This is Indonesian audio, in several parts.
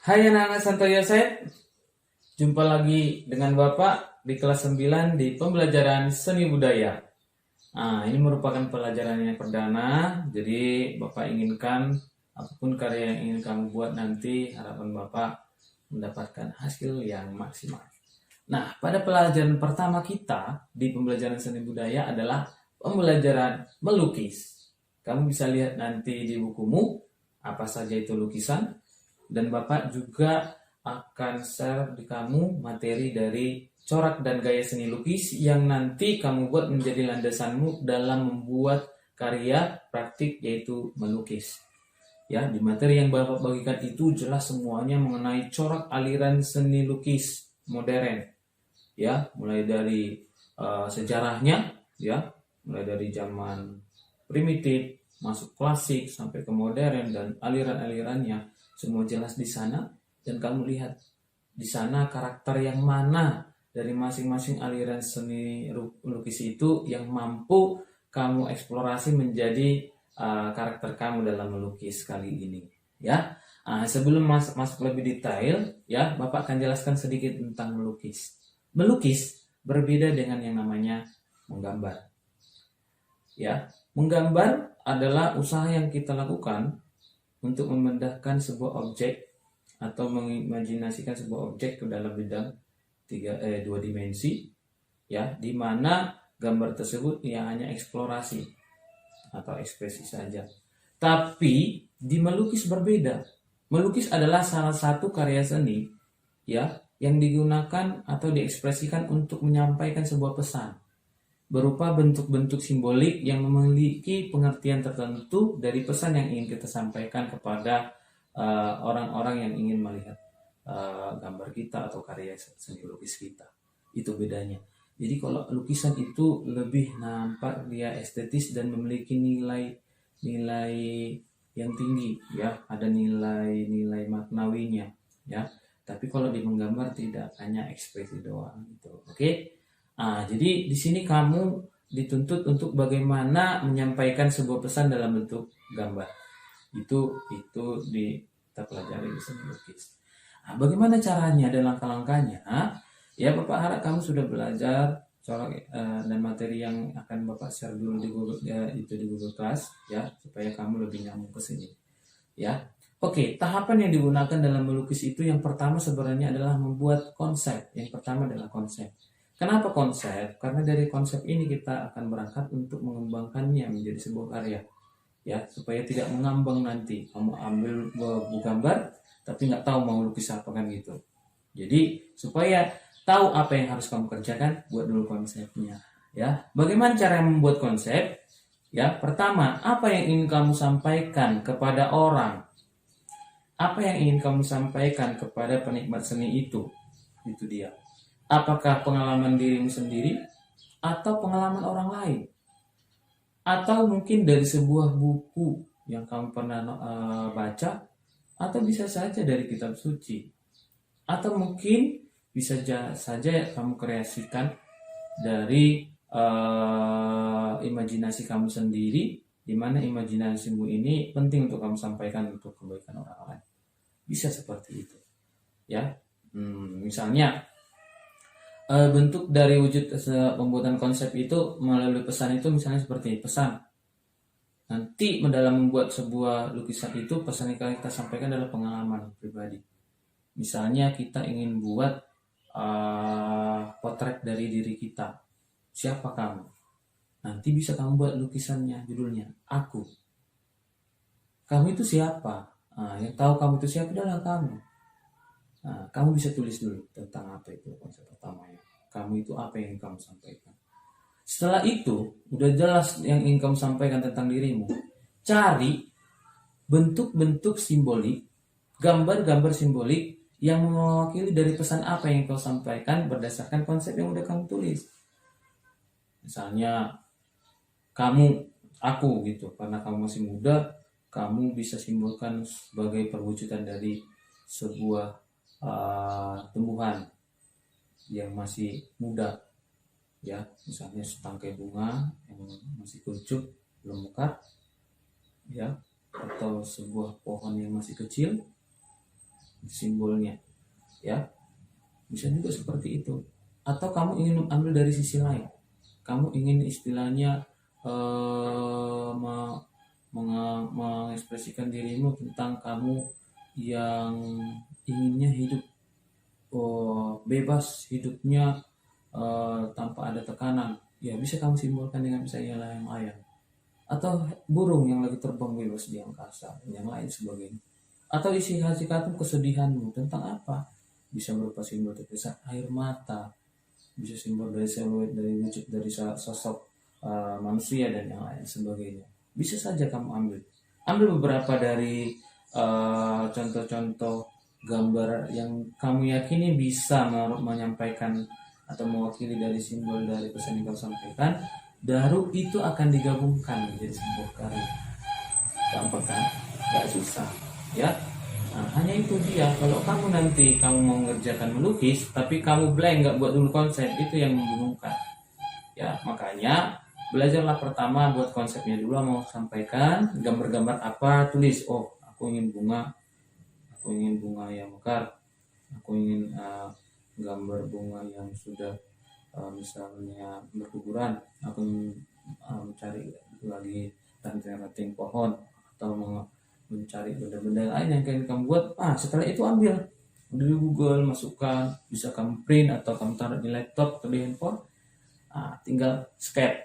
Hai anak-anak Santoyo Set, jumpa lagi dengan Bapak di kelas 9 di pembelajaran seni budaya. Ini merupakan pelajaran yang perdana, jadi Bapak inginkan apapun karya yang ingin kamu buat nanti, harapan Bapak mendapatkan hasil yang maksimal. Nah, pada pelajaran pertama kita di pembelajaran seni budaya adalah pembelajaran melukis. Kamu bisa lihat nanti di bukumu apa saja itu lukisan, dan Bapak juga akan share di kamu materi dari corak dan gaya seni lukis yang nanti kamu buat menjadi landasanmu dalam membuat karya praktik yaitu melukis. Ya, di materi yang Bapak bagikan itu jelas semuanya mengenai corak aliran seni lukis modern. Ya, mulai dari sejarahnya, ya, mulai dari zaman primitif, masuk klasik sampai ke modern dan aliran-alirannya semua jelas di sana. Dan kamu lihat di sana karakter yang mana dari masing-masing aliran seni lukis itu yang mampu kamu eksplorasi menjadi karakter kamu dalam melukis kali ini, ya. Sebelum masuk lebih detail, ya, Bapak akan jelaskan sedikit tentang melukis. Melukis berbeda dengan yang namanya menggambar. Ya, menggambar adalah usaha yang kita lakukan untuk memindahkan sebuah objek atau mengimajinasikan sebuah objek ke dalam bidang dua dimensi, ya, di mana gambar tersebut ya hanya eksplorasi atau ekspresi saja. Tapi di melukis berbeda. Melukis adalah salah satu karya seni, ya, yang digunakan atau diekspresikan untuk menyampaikan sebuah pesan berupa bentuk-bentuk simbolik yang memiliki pengertian tertentu dari pesan yang ingin kita sampaikan kepada orang-orang yang ingin melihat gambar kita atau karya seni lukis kita. Itu bedanya. Jadi kalau lukisan itu lebih nampak dia estetis dan memiliki nilai yang tinggi, ya, ada nilai maknawinya, ya. Tapi kalau di menggambar tidak, hanya ekspresi doang gitu. Oke? Jadi di sini kamu dituntut untuk bagaimana menyampaikan sebuah pesan dalam bentuk gambar. Itu kita pelajari di seni lukis. Bagaimana caranya dan langkah-langkahnya? Ya, Bapak harap kamu sudah belajar corak dan materi yang akan Bapak share dulu di Google, itu di Google Class, ya, supaya kamu lebih nyambung ke sini. Ya. Oke, tahapan yang digunakan dalam melukis itu yang pertama sebenarnya adalah membuat konsep. Yang pertama adalah konsep. Kenapa konsep? Karena dari konsep ini kita akan berangkat untuk mengembangkannya menjadi sebuah karya, ya, supaya tidak mengambang nanti. Kamu ambil buku gambar, tapi nggak tahu mau lukis apa, kan gitu. Jadi supaya tahu apa yang harus kamu kerjakan, buat dulu konsepnya, ya. Bagaimana cara membuat konsep? Ya, pertama, apa yang ingin kamu sampaikan kepada orang? Apa yang ingin kamu sampaikan kepada penikmat seni itu? Itu dia. Apakah pengalaman dirimu sendiri atau pengalaman orang lain? Atau mungkin dari sebuah buku yang kamu pernah baca, atau bisa saja dari kitab suci, atau mungkin bisa saja kamu kreasikan dari imajinasi kamu sendiri, di mana imajinasimu ini penting untuk kamu sampaikan untuk kebaikan orang lain. Bisa seperti itu, ya. Misalnya bentuk dari wujud pembuatan konsep itu melalui pesan itu misalnya seperti pesan. Nanti dalam membuat sebuah lukisan itu pesan yang kita sampaikan adalah pengalaman pribadi. Misalnya kita ingin buat potret dari diri kita. Siapa kamu? Nanti bisa kamu buat lukisannya, judulnya Aku. Kamu itu siapa? Yang tahu kamu itu siapa adalah kamu. Kamu bisa tulis dulu tentang apa itu konsep pertamanya. Kamu itu apa yang ingin kamu sampaikan. Setelah itu, udah jelas yang ingin kamu sampaikan tentang dirimu. Cari bentuk-bentuk simbolik, gambar-gambar simbolik yang mewakili dari pesan apa yang kau sampaikan berdasarkan konsep yang udah kamu tulis. Misalnya, aku gitu, karena kamu masih muda, kamu bisa simbolkan sebagai perwujudan dari sebuah tumbuhan yang masih muda, ya, misalnya setangkai bunga yang masih kuncup belum mekar, ya, atau sebuah pohon yang masih kecil, simbolnya, ya. Bisa juga seperti itu. Atau kamu ingin ambil dari sisi lain, kamu ingin istilahnya mengekspresikan dirimu tentang kamu yang inginnya hidup bebas, hidupnya tanpa ada tekanan, ya bisa kamu simbolkan dengan misalnya layang-layang, atau burung yang lagi terbang bebas di angkasa, dan yang lain sebagainya. Atau isi hati kamu, kesedihanmu tentang apa, bisa berupa simbol terkesan air mata, bisa simbol dari siluet, dari wujud, dari sosok manusia dan yang lain sebagainya. Bisa saja kamu ambil beberapa dari contoh-contoh gambar yang kamu yakini bisa menyampaikan atau mewakili dari simbol dari pesan yang kamu sampaikan, baru itu akan digabungkan menjadi sebuah karya. Gampang kan? Gak susah, ya. Nah, hanya itu dia. Kalau kamu nanti mau mengerjakan melukis, tapi kamu blank, nggak buat dulu konsep, itu yang membingungkan. Ya, makanya belajarlah pertama buat konsepnya dulu, mau sampaikan gambar-gambar apa, tulis. Oh, aku ingin bunga yang mekar. Aku ingin gambar bunga yang sudah misalnya berguguran. Aku ingin mencari lagi ranting-ranting pohon, atau mencari benda-benda lain yang kamu buat. Setelah itu ambil di Google, masukkan, bisa kamu print atau kamu taruh di laptop atau di handphone. Tinggal sketch,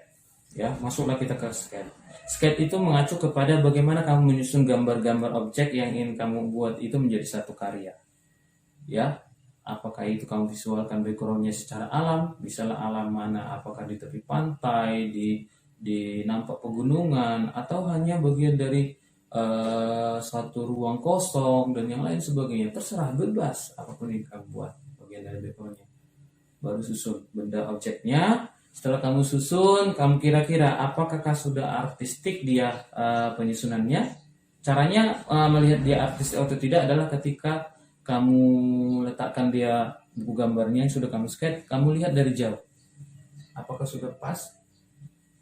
ya. Masuklah kita ke sketch. Sketch itu mengacu kepada bagaimana kamu menyusun gambar-gambar objek yang ingin kamu buat itu menjadi satu karya, ya. Apakah itu kamu visualkan backgroundnya secara alam, misalnya alam mana, apakah di tepi pantai, di nampak pegunungan, atau hanya bagian dari satu ruang kosong dan yang lain sebagainya. Terserah, bebas, apapun yang kamu buat bagian dari backgroundnya. Baru susun benda objeknya. Setelah kamu susun, kamu kira-kira apakah sudah artistik dia penyusunannya. Caranya melihat dia artistik atau tidak adalah ketika kamu letakkan dia buku gambarnya yang sudah kamu sketch, kamu lihat dari jauh, apakah sudah pas.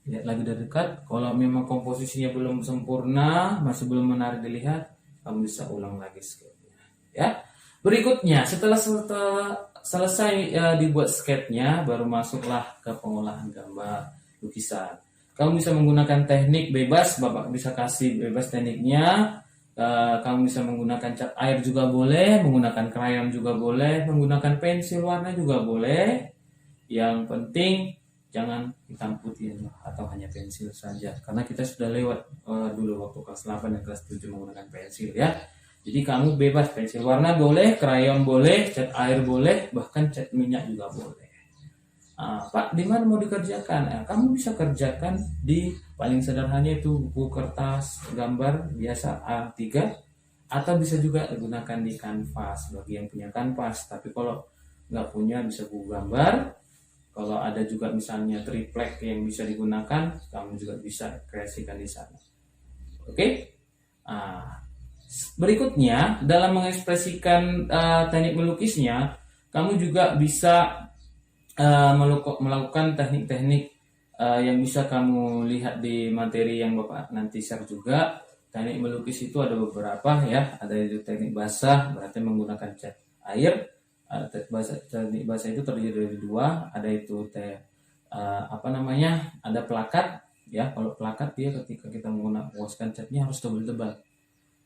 Lihat lagi dari dekat. Kalau memang komposisinya belum sempurna, masih belum menarik dilihat, kamu bisa ulang lagi sketchnya, ya. Berikutnya, setelah selesai dibuat sketchnya, baru masuklah ke pengolahan gambar lukisan. Kamu bisa menggunakan teknik bebas, Bapak bisa kasih bebas tekniknya. Kamu bisa menggunakan cat air juga boleh, menggunakan krayon juga boleh, menggunakan pensil warna juga boleh. Yang penting jangan hitam putih atau hanya pensil saja, karena kita sudah lewat dulu waktu kelas 8 dan kelas 7 menggunakan pensil, ya. Jadi kamu bebas, pensil warna boleh, krayon boleh, cat air boleh, bahkan cat minyak juga boleh. Pak, di mana mau dikerjakan? Kamu bisa kerjakan di paling sederhana itu buku kertas gambar biasa A3, atau bisa juga digunakan di kanvas bagi yang punya kanvas. Tapi kalau nggak punya, bisa buku gambar. Kalau ada juga misalnya triplek yang bisa digunakan, kamu juga bisa kreasikan di sana. Oke? Berikutnya, dalam mengekspresikan teknik melukisnya, kamu juga bisa melakukan teknik-teknik yang bisa kamu lihat di materi yang Bapak nanti share juga. Teknik melukis itu ada beberapa, ya. Ada itu teknik basah, berarti menggunakan cat air. Teknik basah itu terdiri dari dua, ada itu ada plakat, ya. Kalau plakat dia ketika kita menggunakan catnya harus tebal-tebal,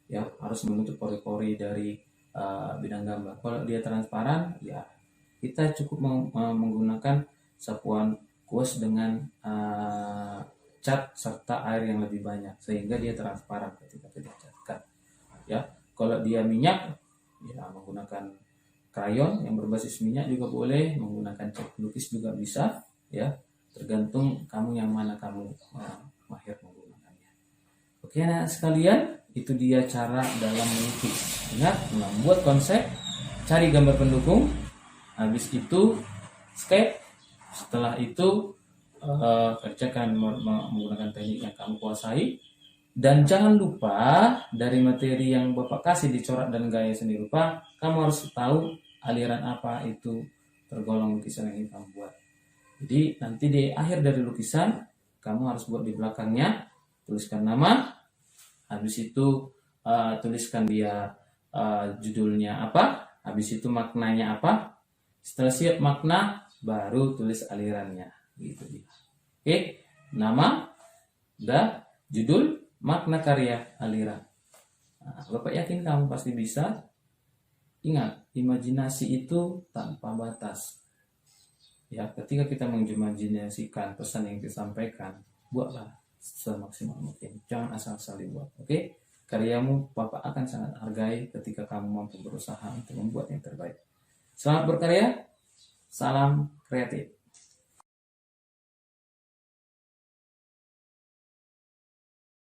ya, harus menutup pori-pori dari bidang gambar. Kalau dia transparan, ya kita cukup menggunakan sapuan kuas dengan cat serta air yang lebih banyak sehingga dia transparan ketika kita catkan, ya. Kalau dia minyak, ya menggunakan krayon yang berbasis minyak juga boleh, menggunakan cat lukis juga bisa, ya. Tergantung kamu yang mana kamu mahir menggunakannya. Oke, anak sekalian, itu dia cara dalam melukis. Ingat, membuat konsep, cari gambar pendukung, habis itu sketch, setelah itu kerjakan menggunakan teknik yang kamu kuasai. Dan jangan lupa dari materi yang Bapak kasih di corak dan gaya seni rupa, kamu harus tahu aliran apa itu tergolong lukisan yang ingin kamu buat. Jadi nanti di akhir dari lukisan, kamu harus buat di belakangnya, tuliskan nama, habis itu tuliskan dia judulnya apa, habis itu maknanya apa. Setelah siap makna, baru tulis alirannya. Gitu dia. Oke, nama, judul, makna karya, aliran. Nah, Bapak yakin kamu pasti bisa. Ingat, imajinasi itu tanpa batas. Ya, ketika kita mengimajinasikan pesan yang disampaikan, buatlah semaksimal mungkin. Jangan asal-asal dibuat. Oke? Karyamu Bapak akan sangat hargai ketika kamu mampu berusaha untuk membuat yang terbaik. Selamat berkarya. Salam kreatif.